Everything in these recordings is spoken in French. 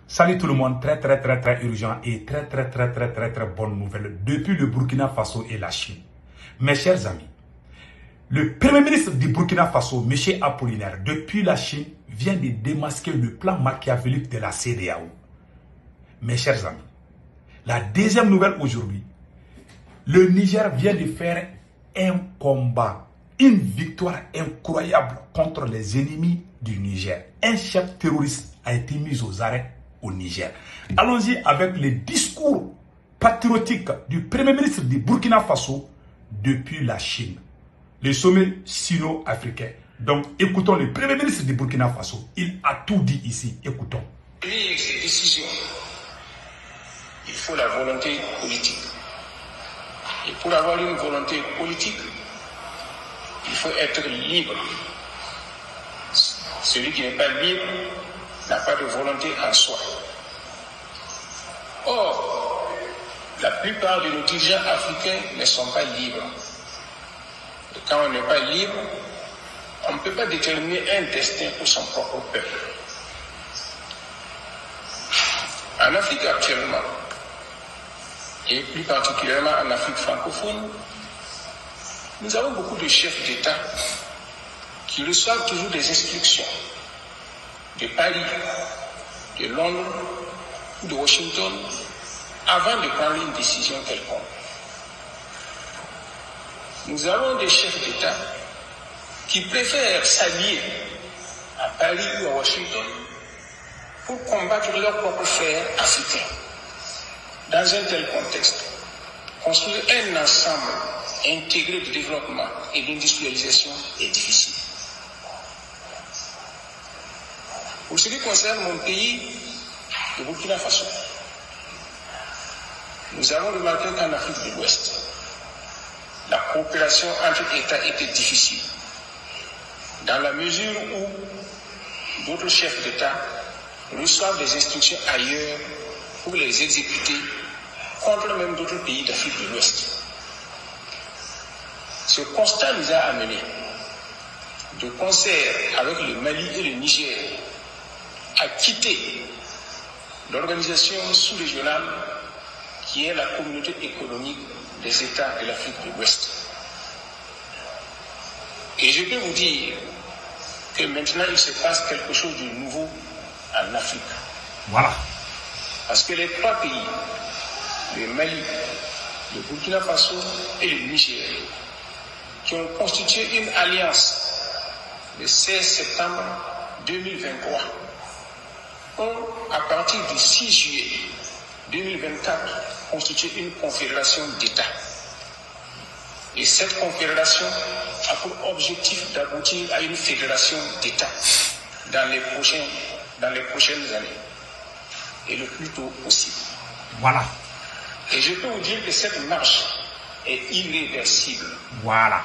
Salut tout le monde, très urgent et très bonne nouvelle depuis le Burkina Faso et la Chine. Mes chers amis, le premier ministre du Burkina Faso, M. Apollinaire, depuis la Chine, vient de démasquer le plan machiavélique de la CEDEAO. Mes chers amis, la deuxième nouvelle aujourd'hui, le Niger vient de faire un combat, une victoire incroyable contre les ennemis du Niger. Un chef terroriste a été mis aux arrêts au Niger. Allons-y avec le discours patriotique du premier ministre du Burkina Faso depuis la Chine. Le sommet sino-africain. Donc écoutons le premier ministre du Burkina Faso. Il a tout dit ici. Écoutons. Ces décisions, il faut la volonté politique. Et pour avoir une volonté politique, il faut être libre. Celui qui n'est pas libre n'a pas de volonté en soi. Or, la plupart de nos dirigeants africains ne sont pas libres. Et quand on n'est pas libre, on ne peut pas déterminer un destin pour son propre peuple. En Afrique actuellement, et plus particulièrement en Afrique francophone, nous avons beaucoup de chefs d'État qui reçoivent toujours des instructions de Paris, de Londres ou de Washington avant de prendre une décision quelconque. Nous avons des chefs d'État qui préfèrent s'allier à Paris ou à Washington pour combattre leurs propres frères africains. Dans un tel contexte, construire un ensemble intégré de développement et d'industrialisation est difficile. Pour ce qui concerne mon pays, le Burkina Faso, nous avons remarqué qu'en Afrique de l'Ouest, la coopération entre États était difficile, dans la mesure où d'autres chefs d'État reçoivent des instructions ailleurs pour les exécuter contre même d'autres pays d'Afrique de l'Ouest. Ce constat nous a amenés, de concert avec le Mali et le Niger, à quitter l'organisation sous-régionale qui est la communauté économique des États de l'Afrique de l'Ouest. Et je peux vous dire que maintenant il se passe quelque chose de nouveau en Afrique. Voilà. Parce que les trois pays, le Mali, le Burkina Faso et le Niger, qui ont constitué une alliance le 16 septembre 2023, ont, à partir du 6 juillet 2024, constitué une confédération d'États. Et cette confédération a pour objectif d'aboutir à une fédération d'États dans les prochaines années, et le plus tôt possible. Voilà. Et je peux vous dire que cette marche est irréversible. Voilà.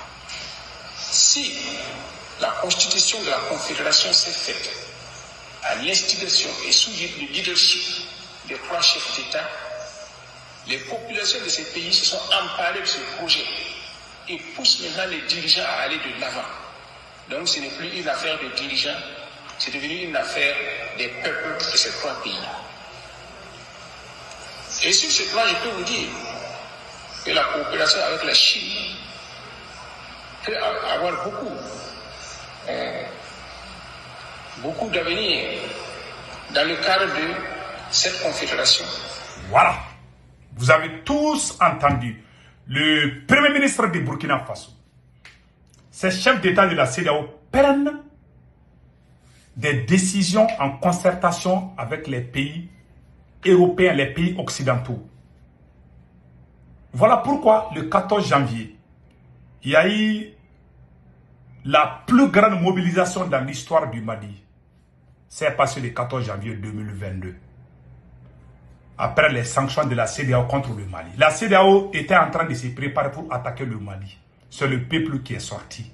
Si la constitution de la confédération s'est faite à l'instigation et sous le leadership des trois chefs d'État, les populations de ces pays se sont emparées de ce projet et poussent maintenant les dirigeants à aller de l'avant. Donc ce n'est plus une affaire de dirigeants, c'est devenu une affaire des peuples de ces trois pays. Et sur ce plan, je peux vous dire que la coopération avec la Chine peut avoir beaucoup d'avenir dans le cadre de cette confédération. Voilà. Vous avez tous entendu le premier ministre du Burkina Faso. Ces chefs d'État de la CEDEAO prennent des décisions en concertation avec les pays européens, les pays occidentaux. Voilà pourquoi le 14 janvier, il y a eu la plus grande mobilisation dans l'histoire du Mali. C'est passé le 14 janvier 2022. Après les sanctions de la CEDEAO contre le Mali. La CEDEAO était en train de se préparer pour attaquer le Mali. C'est le peuple qui est sorti.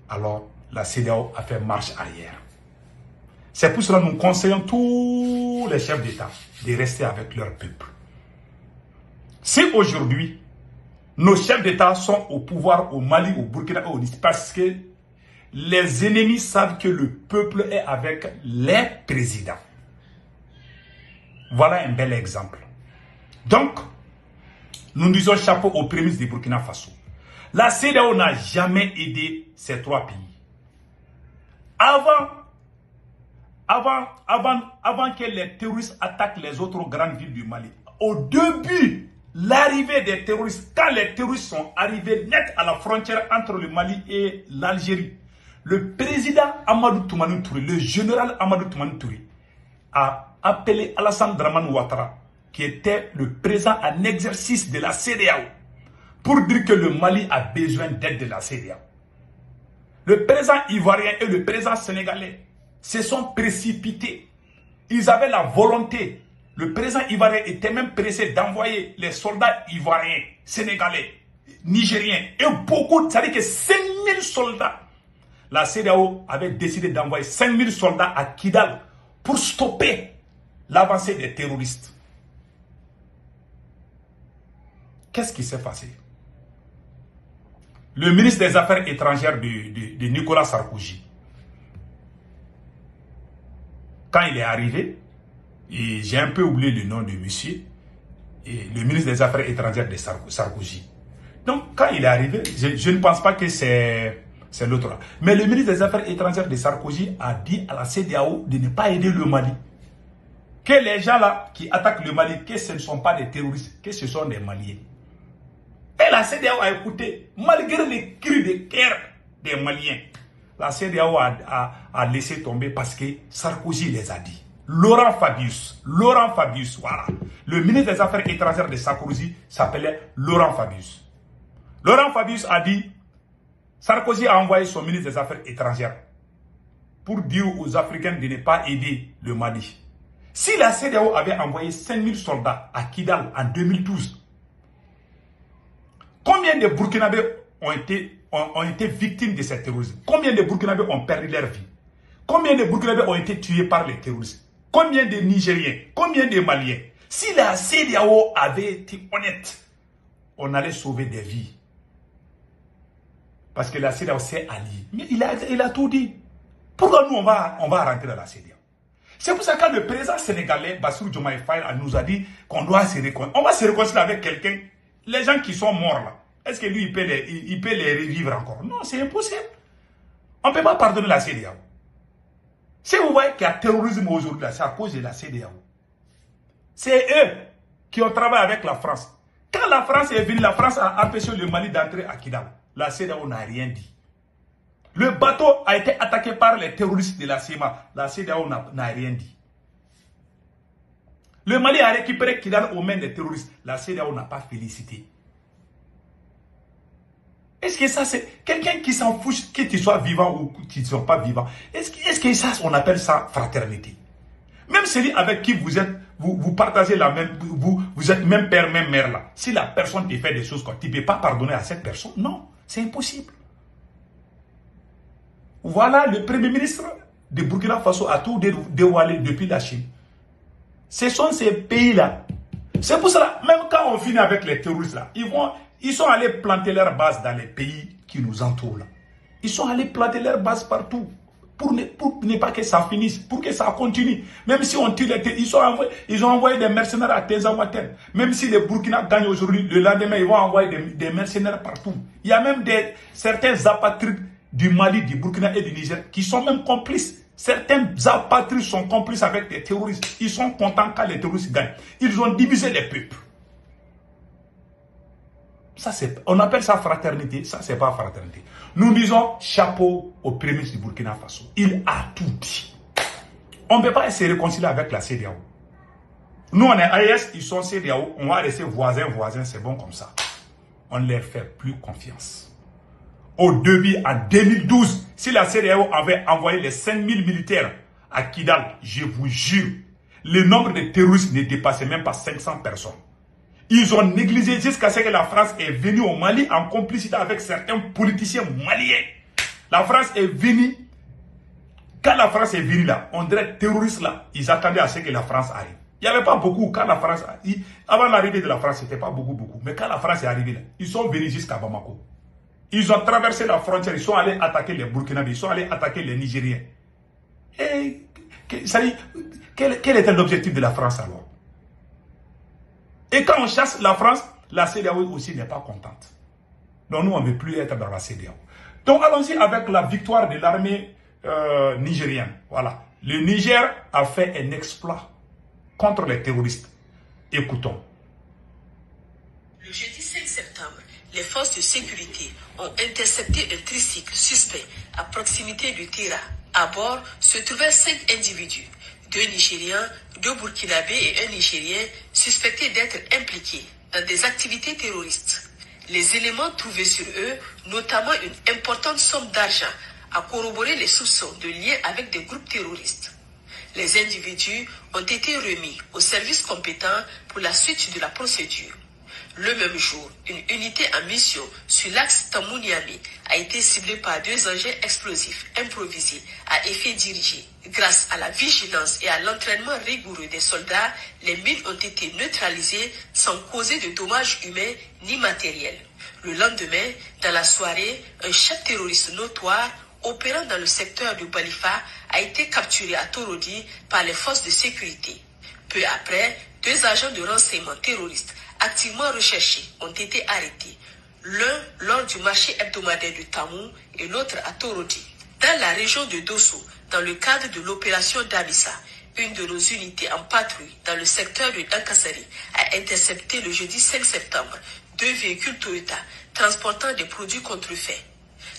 Alors, la CEDEAO a fait marche arrière. C'est pour cela que nous conseillons tous les chefs d'État de rester avec leur peuple. Si aujourd'hui, nos chefs d'État sont au pouvoir au Mali, au Burkina et au Niger, parce que les ennemis savent que le peuple est avec les présidents. Voilà un bel exemple. Donc, nous disons chapeau aux prémices du Burkina Faso. La CEDEAO n'a jamais aidé ces trois pays. Avant que les terroristes attaquent les autres grandes villes du Mali, au début, l'arrivée des terroristes, quand les terroristes sont arrivés net à la frontière entre le Mali et l'Algérie, le président Amadou Toumani Touré, le général Amadou Toumani Touré, a appelé Alassane Dramane Ouattara, qui était le président en exercice de la CEDEAO, pour dire que le Mali a besoin d'aide de la CEDEAO. Le président ivoirien et le président sénégalais se sont précipités. Ils avaient la volonté. Le président ivoirien était même pressé d'envoyer les soldats ivoiriens, sénégalais, nigériens et beaucoup, c'est-à-dire que 5000 soldats. La CEDEAO avait décidé d'envoyer 5000 soldats à Kidal pour stopper l'avancée des terroristes. Qu'est-ce qui s'est passé? Le ministre des Affaires étrangères de Nicolas Sarkozy, quand il est arrivé, et j'ai un peu oublié le nom de monsieur, et le ministre des Affaires étrangères de Sarkozy. Donc, quand il est arrivé, je ne pense pas que c'est l'autre là. Mais le ministre des Affaires étrangères de Sarkozy a dit à la CEDEAO de ne pas aider le Mali. Que les gens là qui attaquent le Mali, que ce ne sont pas des terroristes, que ce sont des Maliens. Et la CEDEAO a écouté, malgré les cris de guerre des Maliens. La CEDEAO a laissé tomber parce que Sarkozy les a dit. Laurent Fabius, voilà. Le ministre des Affaires étrangères de Sarkozy s'appelait Laurent Fabius. Laurent Fabius a dit, Sarkozy a envoyé son ministre des Affaires étrangères pour dire aux Africains de ne pas aider le Mali. Si la CEDEAO avait envoyé 5000 soldats à Kidal en 2012, combien de Burkinabés ont été victimes de ces terroristes? Combien de Burkinabés ont perdu leur vie? Combien de Burkinabés ont été tués par les terroristes? Combien de Nigériens? Combien de Maliens? Si la CEDEAO avait été honnête, on allait sauver des vies. Parce que la CEDEAO s'est alliée. Mais il a tout dit. Pourquoi nous, on va rentrer dans la CEDEAO? C'est pour ça que le président sénégalais, Bassirou Diomaye Faye, nous a dit qu'on doit se réconcilier. On va se réconcilier avec quelqu'un. Les gens qui sont morts là, est-ce que lui, il peut les revivre encore? Non, c'est impossible. On ne peut pas pardonner la CEDEAO. Si vous voyez qu'il y a terrorisme aujourd'hui, c'est à cause de la CEDEAO. C'est eux qui ont travaillé avec la France. Quand la France est venue, la France a empêché le Mali d'entrer à Kidal. La CEDEAO n'a rien dit. Le bateau a été attaqué par les terroristes de la CEMA. La CEDEAO n'a rien dit. Le Mali a récupéré Kidal aux mains des terroristes. La CEDEAO n'a pas félicité. Est-ce que ça, c'est quelqu'un qui s'en fout que tu sois vivant ou que tu ne sois pas vivant? Est-ce que ça, on appelle ça fraternité? Même celui avec qui vous êtes, vous partagez la même, vous êtes même père, même mère là. Si la personne te fait des choses, tu ne peux pas pardonner à cette personne. Non, c'est impossible. Voilà, le premier ministre de Burkina Faso a tout dévoilé depuis la Chine. Ce sont ces pays-là. C'est pour cela, même quand on finit avec les terroristes là, ils sont allés planter leur base dans les pays qui nous entourent là. Ils sont allés planter leur base partout. Pour ne pas que ça finisse, pour que ça continue. Même si on tue les terroristes, ils ont envoyé des mercenaires à Tezawaten. Même si les Burkina gagnent aujourd'hui, le lendemain, ils vont envoyer des mercenaires partout. Il y a même certains apatrides du Mali, du Burkina et du Niger qui sont même complices. Certains apatrides sont complices avec les terroristes. Ils sont contents quand les terroristes gagnent. Ils ont divisé les peuples. Ça, on appelle ça fraternité. Ça, c'est pas fraternité. Nous disons chapeau au premier ministre du Burkina Faso. Il a tout dit. On ne peut pas se réconcilier avec la CEDEAO. Nous, on est AES, ils sont CEDEAO. On va rester voisins, c'est bon comme ça. On ne leur fait plus confiance. Au début, en 2012, si la CEDEAO avait envoyé les 5000 militaires à Kidal, je vous jure, le nombre de terroristes ne dépassait même pas 500 personnes. Ils ont négligé jusqu'à ce que la France est venue au Mali en complicité avec certains politiciens maliens. La France est venue. Quand la France est venue là, on dirait terroristes là, ils attendaient à ce que la France arrive. Il n'y avait pas beaucoup. Quand la France, avant l'arrivée de la France, c'était pas beaucoup. Mais quand la France est arrivée là, ils sont venus jusqu'à Bamako. Ils ont traversé la frontière, ils sont allés attaquer les Burkinabés, ils sont allés attaquer les Nigériens. Et quel était l'objectif de la France alors? Et quand on chasse la France, la CEDEAO aussi n'est pas contente. Donc nous, on ne veut plus être dans la CEDEAO. Donc allons-y avec la victoire de l'armée nigérienne. Voilà. Le Niger a fait un exploit contre les terroristes. Écoutons. Le jeudi 5 septembre, les forces de sécurité ont intercepté un tricycle suspect à proximité du Tira. À bord se trouvaient 5 individus, 2 Nigériens, 2 Burkinabés et un Nigérien suspectés d'être impliqués dans des activités terroristes. Les éléments trouvés sur eux, notamment une importante somme d'argent, a corroboré les soupçons de liens avec des groupes terroristes. Les individus ont été remis aux services compétents pour la suite de la procédure. Le même jour, une unité en mission sur l'axe Tamouniami a été ciblée par 2 engins explosifs improvisés à effet dirigé. Grâce à la vigilance et à l'entraînement rigoureux des soldats, les mines ont été neutralisées sans causer de dommages humains ni matériels. Le lendemain, dans la soirée, un chef terroriste notoire opérant dans le secteur de Balifa a été capturé à Torodi par les forces de sécurité. Peu après, 2 agents de renseignement terroristes activement recherchés ont été arrêtés, l'un lors du marché hebdomadaire de Tamou et l'autre à Torodi. Dans la région de Dosso, dans le cadre de l'opération Damissa, une de nos unités en patrouille dans le secteur de Dankasari a intercepté le jeudi 5 septembre 2 véhicules Toyota transportant des produits contrefaits.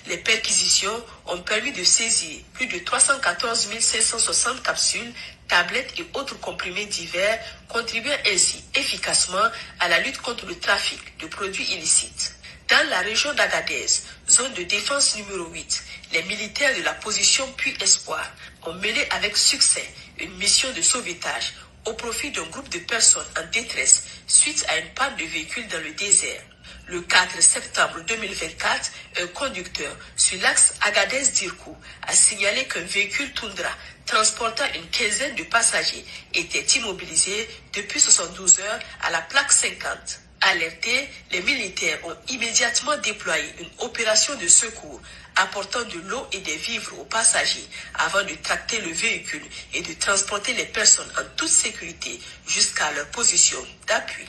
Les perquisitions ont permis de saisir plus de 314 560 capsules, tablettes et autres comprimés divers, contribuant ainsi efficacement à la lutte contre le trafic de produits illicites. Dans la région d'Agadez, zone de défense numéro 8, les militaires de la position Puy Espoir ont mené avec succès une mission de sauvetage au profit d'un groupe de personnes en détresse suite à une panne de véhicules dans le désert. Le 4 septembre 2024, un conducteur sur l'axe Agadez-Dirkou a signalé qu'un véhicule Tundra transportant une quinzaine de passagers était immobilisé depuis 72 heures à la plaque 50. Alertés, les militaires ont immédiatement déployé une opération de secours apportant de l'eau et des vivres aux passagers avant de tracter le véhicule et de transporter les personnes en toute sécurité jusqu'à leur position d'appui.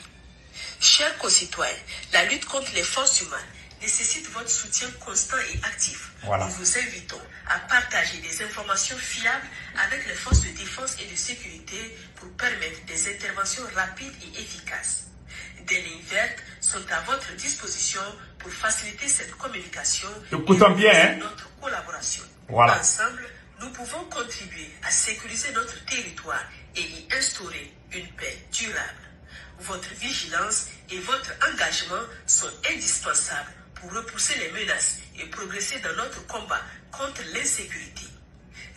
Chers concitoyens, la lutte contre les forces humaines nécessite votre soutien constant et actif. Voilà. Nous vous invitons à partager des informations fiables avec les forces de défense et de sécurité pour permettre des interventions rapides et efficaces. Des lignes vertes sont à votre disposition pour faciliter cette communication Écoutons bien, hein? Notre collaboration. Voilà. Ensemble, nous pouvons contribuer à sécuriser notre territoire et y instaurer une paix durable. Votre vigilance et votre engagement sont indispensables pour repousser les menaces et progresser dans notre combat contre l'insécurité.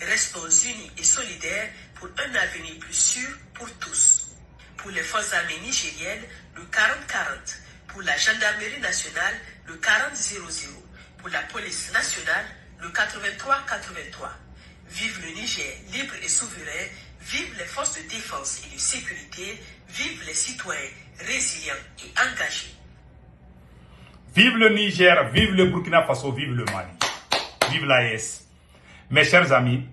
Restons unis et solidaires pour un avenir plus sûr pour tous. Pour les forces armées nigériennes, le 40-40. Pour la gendarmerie nationale, le 40-00. Pour la police nationale, le 83-83. Vive le Niger libre et souverain. Vive les forces de défense et de sécurité. Vive les citoyens résilients et engagés. Vive le Niger, vive le Burkina Faso, vive le Mali. Vive l'AES. Mes chers amis,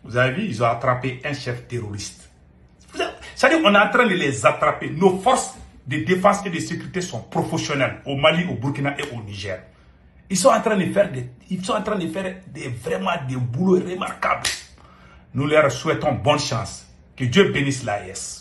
vous avez vu, ils ont attrapé un chef terroriste. C'est-à-dire qu'on est en train de les attraper. Nos forces de défense et de sécurité sont professionnelles au Mali, au Burkina et au Niger. Ils sont en train de faire vraiment des boulots remarquables. Nous leur souhaitons bonne chance. Que Dieu bénisse l'AES.